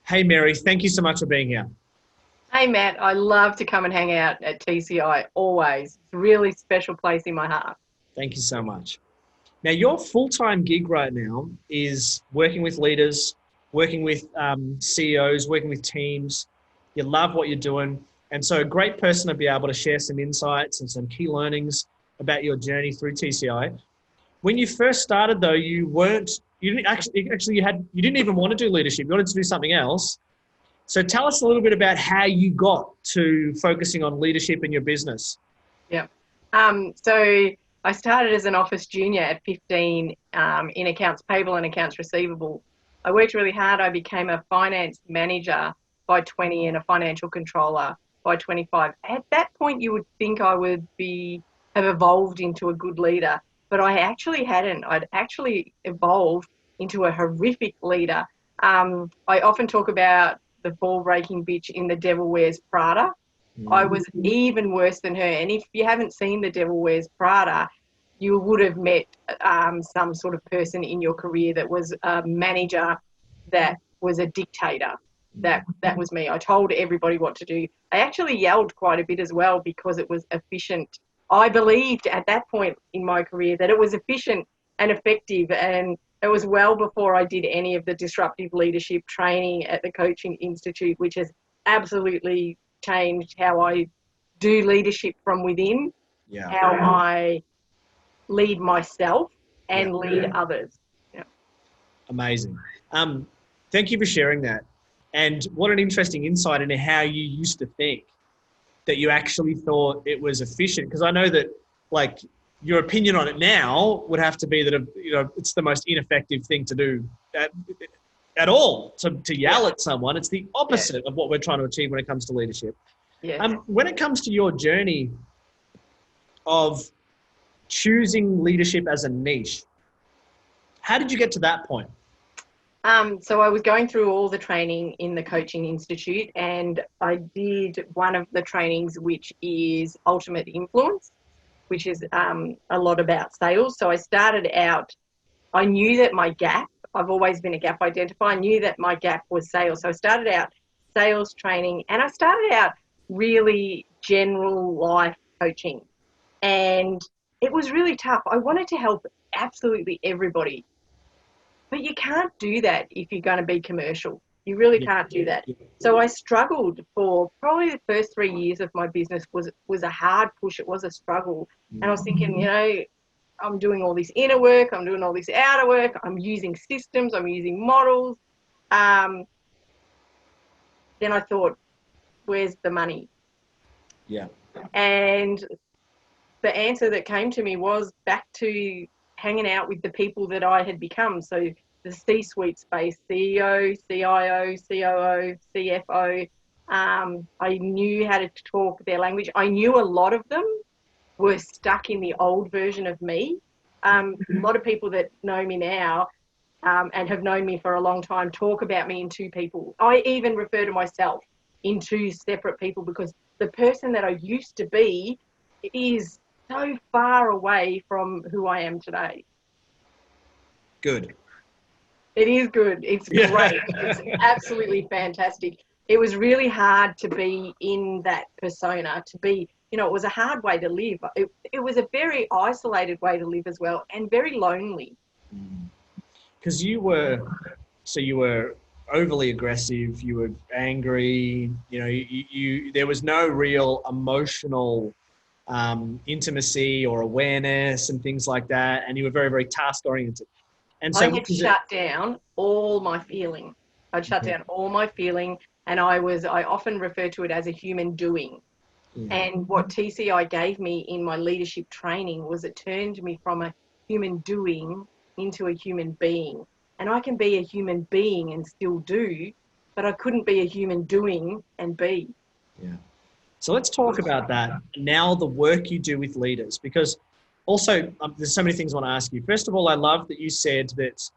Hey, Mary, thank you so much for being here. Hey Matt, I love to come and hang out at TCI always. It's a really special place in my heart. Thank you so much. Now, your full-time gig right now is working with leaders, working with CEOs, working with teams. You love what you're doing. And so a great person to be able to share some insights and some key learnings about your journey through TCI. When you first started though, you didn't you didn't even want to do leadership. You wanted to do something else. So tell us a little bit about how you got to focusing on leadership in your business. Yeah. So I started as an office junior at 15 in accounts payable and accounts receivable. I worked really hard. I became a finance manager by 20 and a financial controller by 25. At that point, you would think I would have evolved into a good leader, but I actually hadn't. I'd actually evolved into a horrific leader. I often talk about the ball breaking bitch in The Devil Wears Prada. I was even worse than her. And if you haven't seen The Devil Wears Prada, you would have met some sort of person in your career that was a manager, that was a dictator. That was me. I told everybody what to do. I actually yelled quite a bit as well because it was efficient. I believed at that point in my career that it was efficient and effective, and it was well before I did any of the disruptive leadership training at the Coaching Institute, which has absolutely changed how I do leadership from within, Yeah. how I lead myself and Yeah. lead others. Yeah. Amazing. Thank you for sharing that. And what an interesting insight into how you used to think that you actually thought it was efficient. Because I know that, like, your opinion on it now would have to be that it's the most ineffective thing to do at all to yell at someone. It's the opposite of what we're trying to achieve when it comes to leadership. Yeah. When it comes to your journey of choosing leadership as a niche, how did you get to that point? So I was going through all the training in the Coaching Institute, and I did one of the trainings, which is Ultimate Influence, which is a lot about sales. So I started out, I knew that my gap, I've always been a gap identifier, I knew that my gap was sales. So I started out sales training, and I started out really general life coaching. And it was really tough. I wanted to help absolutely everybody. But you can't do that if you're going to be commercial. You really can't do that. So I struggled for probably the first 3 years of my business. Was a hard push. It was a struggle. And I was thinking, I'm doing all this inner work. I'm doing all this outer work. I'm using systems. I'm using models. Then I thought, where's the money? Yeah. And the answer that came to me was back to hanging out with the people that I had become. So the C-suite space, CEO, CIO, COO, CFO. I knew how to talk their language. I knew a lot of them were stuck in the old version of me. A lot of people that know me now and have known me for a long time talk about me in two people. I even refer to myself in two separate people because the person that I used to be is so far away from who I am today. Good. It is good. It's great. It's absolutely fantastic. It was really hard to be in that persona, to be, it was a hard way to live. It was a very isolated way to live as well, and very lonely. Because you were overly aggressive, you were angry, there was no real emotional intimacy or awareness and things like that. And you were very, very task oriented. And so I had shut down all my feeling. I'd shut down all my feeling, and I often refer to it as a human doing. And what TCI gave me in my leadership training was it turned me from a human doing into a human being. And I can be a human being and still do, but I couldn't be a human doing and be. Yeah. So let's talk about that now, the work you do with leaders, because also there's so many things I want to ask you. First of all, I love that you said that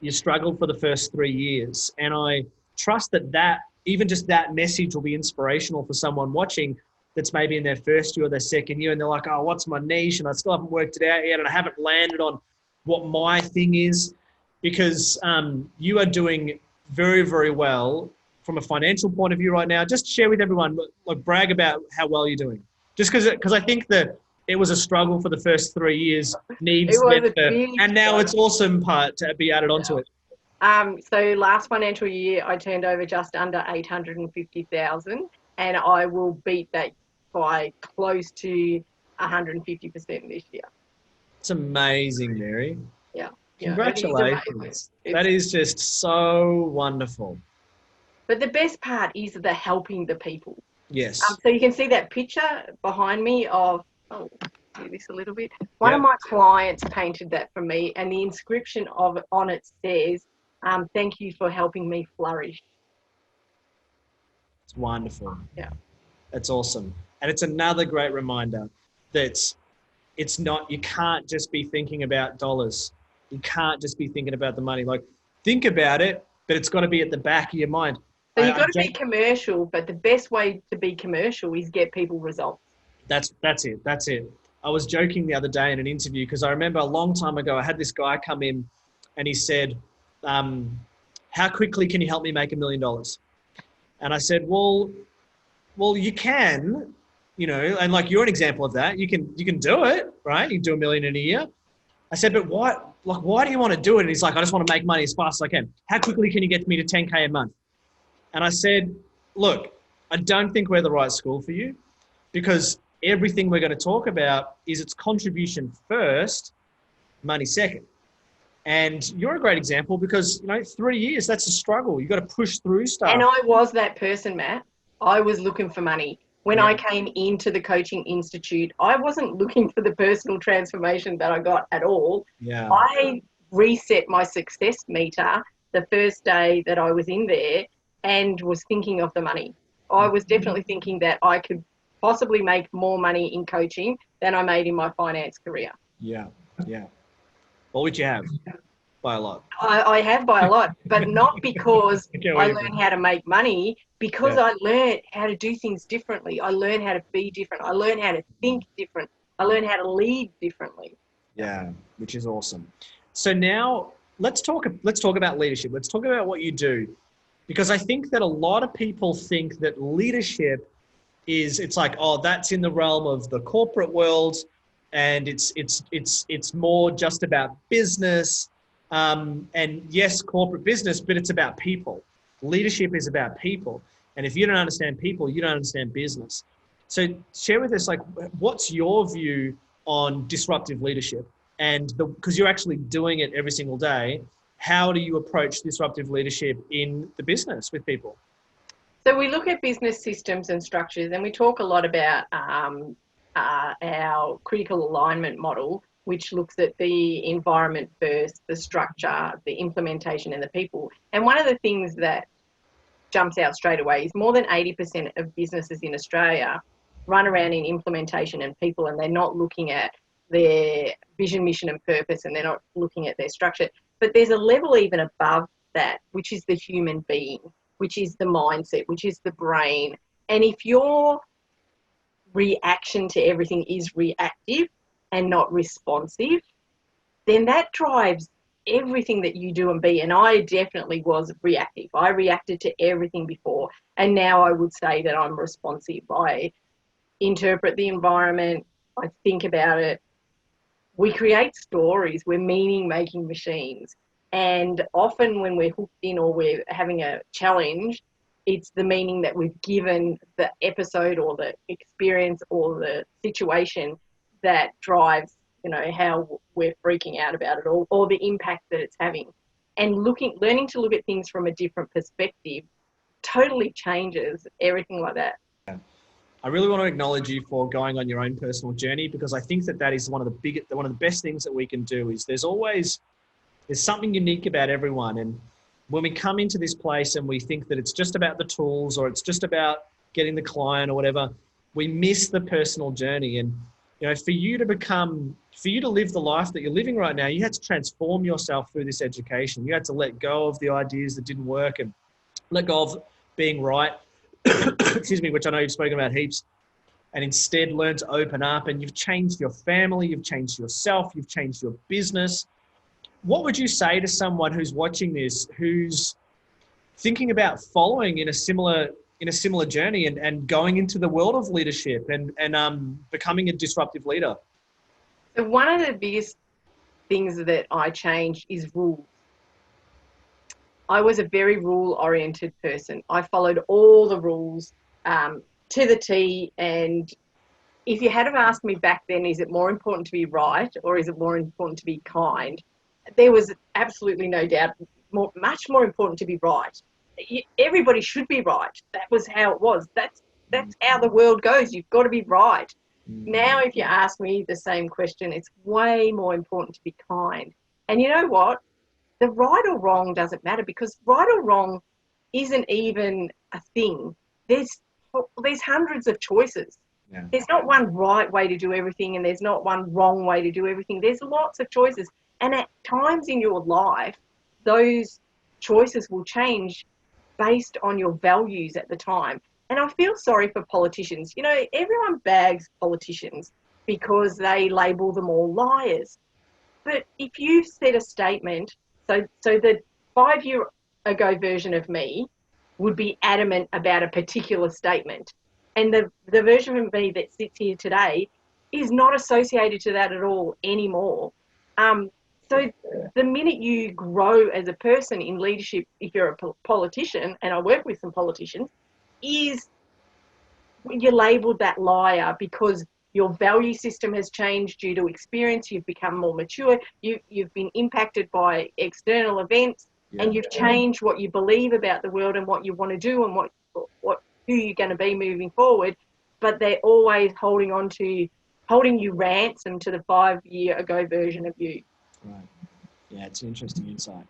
you struggled for the first 3 years. And I trust that even just that message will be inspirational for someone watching that's maybe in their first year or their second year. And they're like, oh, what's my niche? And I still haven't worked it out yet. And I haven't landed on what my thing is, because you are doing very, very well from a financial point of view right now. Just share with everyone, like brag about how well you're doing. Just because I think that it was a struggle for the first 3 years, It needs was a better, big and now struggle. it's awesome part to be added onto it. So last financial year, I turned over just under 850,000, and I will beat that by close to 150% this year. It's amazing, Mary. Yeah, yeah, it is amazing. Congratulations. That is just so wonderful. But the best part is the helping the people. Yes. So you can see that picture behind me of, oh, do this a little bit. One of Yep. my clients painted that for me, and the inscription on it says, "Thank you for helping me flourish." It's wonderful. Yeah. That's awesome. And it's another great reminder that it's not, you can't just be thinking about dollars. You can't just be thinking about the money. Like, think about it, but it's got to be at the back of your mind. So you've got to be commercial, but the best way to be commercial is get people results. That's it. That's it. I was joking the other day in an interview because I remember a long time ago, I had this guy come in and he said, how quickly can you help me make $1 million? And I said, well, you can, and like you're an example of that. You can do it, right? You can do $1 million in a year. I said, but why do you want to do it? And he's like, I just want to make money as fast as I can. How quickly can you get me to 10K a month? And I said, look, I don't think we're the right school for you because everything we're going to talk about is its contribution first, money second. And you're a great example because, 3 years, that's a struggle. You've got to push through stuff. And I was that person, Matt. I was looking for money. When I came into the coaching institute, I wasn't looking for the personal transformation that I got at all. Yeah. I reset my success meter the first day that I was in there and was thinking of the money. I was definitely thinking that I could possibly make more money in coaching than I made in my finance career. Yeah. Yeah. What would you have? By a lot. I have by a lot, but not because I learned how to make money, because I learned how to do things differently. I learned how to be different. I learned how to think different. I learned how to lead differently. Yeah, which is awesome. So now let's talk about leadership. Let's talk about what you do, because I think that a lot of people think that leadership it's like, oh, that's in the realm of the corporate world, and it's more just about business. And yes, corporate business, but it's about people. Leadership is about people. And if you don't understand people, you don't understand business. So share with us, like, what's your view on disruptive leadership? And because you're actually doing it every single day, how do you approach disruptive leadership in the business with people? So we look at business systems and structures, and we talk a lot about our critical alignment model, which looks at the environment first, the structure, the implementation, and the people. And one of the things that jumps out straight away is more than 80% of businesses in Australia run around in implementation and people, and they're not looking at their vision, mission, and purpose, and they're not looking at their structure. But there's a level even above that, which is the human being, which is the mindset, which is the brain. And if your reaction to everything is reactive and not responsive, then that drives everything that you do and be. And I definitely was reactive. I reacted to everything before. And now I would say that I'm responsive. I interpret the environment. I think about it. We create stories. We're meaning-making machines. And often when we're hooked in or we're having a challenge, it's the meaning that we've given the episode or the experience or the situation that drives, how we're freaking out about it, or the impact that it's having. And learning to look at things from a different perspective totally changes everything like that. I really want to acknowledge you for going on your own personal journey, because I think that is one of the best things that we can do. Is there's something unique about everyone. And when we come into this place and we think that it's just about the tools or it's just about getting the client or whatever, we miss the personal journey. And for you to live the life that you're living right now, you had to transform yourself through this education. You had to let go of the ideas that didn't work and let go of being right, excuse me, which I know you've spoken about heaps, and instead learn to open up. And you've changed your family, you've changed yourself, you've changed your business. What would you say to someone who's watching this, who's thinking about following in a similar journey and going into the world of leadership and becoming a disruptive leader? So one of the biggest things that I changed is rules. I was a very rule-oriented person. I followed all the rules to the T. And if you had have asked me back then, is it more important to be right or is it more important to be kind? There was absolutely no doubt, much more important to be right. Everybody should be right. That was how it was. That's how the world goes. You've got to be right. Now, if you ask me the same question, it's way more important to be kind. And you know what? The right or wrong doesn't matter, because right or wrong isn't even a thing. There's hundreds of choices. Yeah. There's not one right way to do everything, and there's not one wrong way to do everything. There's lots of choices. And at times in your life, those choices will change based on your values at the time. And I feel sorry for politicians. You know, everyone bags politicians because they label them all liars. But if you said a statement, so the 5 year ago version of me would be adamant about a particular statement. And the version of me that sits here today is not associated to that at all anymore. So the minute you grow as a person in leadership, if you're a politician, and I work with some politicians, is you're labelled that liar because your value system has changed due to experience. You've become more mature. You've been impacted by external events, and you've changed what you believe about the world and what you want to do and who you're going to be moving forward. But they're always holding you ransom to the 5 year ago version of you. Right. Yeah, it's an interesting insight.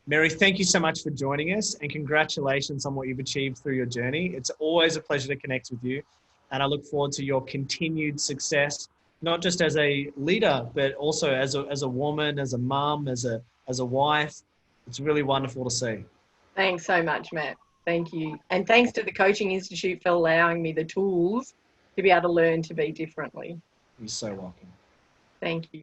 Mary, thank you so much for joining us, and congratulations on what you've achieved through your journey. It's always a pleasure to connect with you, and I look forward to your continued success, not just as a leader, but also as a woman, as a mum, as a wife. It's really wonderful to see. Thanks so much, Matt. Thank you. And thanks to the Coaching Institute for allowing me the tools to be able to learn to be differently. You're so welcome. Thank you.